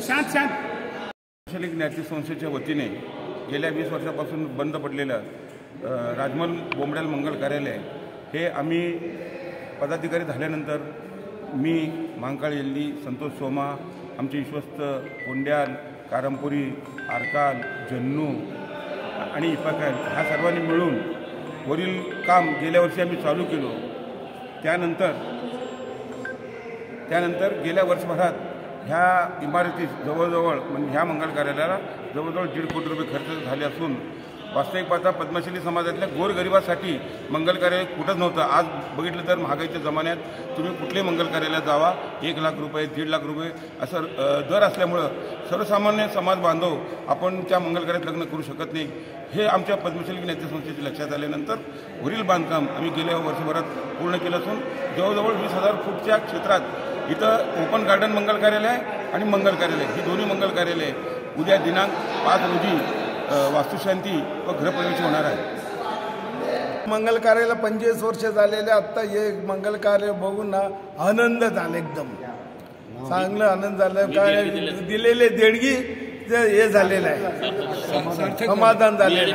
शांत ज्ञाती संस्थेच्या वतीने गेल्या 20 वर्षापासून बंद पडलेलं राजमल बोंबड्याल मंगल कार्यालय हे आम्ही पदाधिकारी झाल्यानंतर मी महाकाळ येल्ली, संतोष सोमा, आमचे विश्वस्त कोंड्याल, कारंपुरी, आरकाल, जन्नू आणि इपाकाल ह्या सर्वांनी मिळून वरील काम गेल्या वर्षी आम्ही चालू केलो। त्यानंतर गेल्या वर्षभरात ह्या इमारतीस जवळजवळ म्हणजे ह्या मंगल कार्यालयाला जवळजवळ 1.5 कोटी रुपये खर्च झाले असून वास्तविक पाहता पद्मशाली समाजातल्या गोरगरिबासाठी मंगल कार्यालय कुठंच नव्हतं। आज बघितलं तर महागाईच्या जमान्यात तुम्ही कुठल्याही मंगल कार्यालयात जावा 1 लाख रुपये 1.5 लाख रुपये असं दर असल्यामुळं सर्वसामान्य समाज बांधव आपण त्या मंगल कार्यात लग्न करू शकत नाही। हे आमच्या पद्मशाली ज्ञाती संस्थेच्या लक्षात आल्यानंतर वरील बांधकाम आम्ही गेल्या वर्षभरात पूर्ण केलं असून जवळजवळ 20,000 फूटच्या क्षेत्रात इथं ओपन गार्डन मंगल कार्यालय आणि मंगल कार्यालय ही दोन्ही मंगल कार्यालय उद्या दिनांक 5 रोजी वास्तुशांती व गृहप्रवेश होणार आहे। मंगल कार्याला 25 वर्ष झालेले आता हे मंगल कार्य बघून ना आनंद झाला, एकदम चांगलं आनंद झाला। काय दिलेले देणगी हे झालेलं आहे, समाधान झालेलं।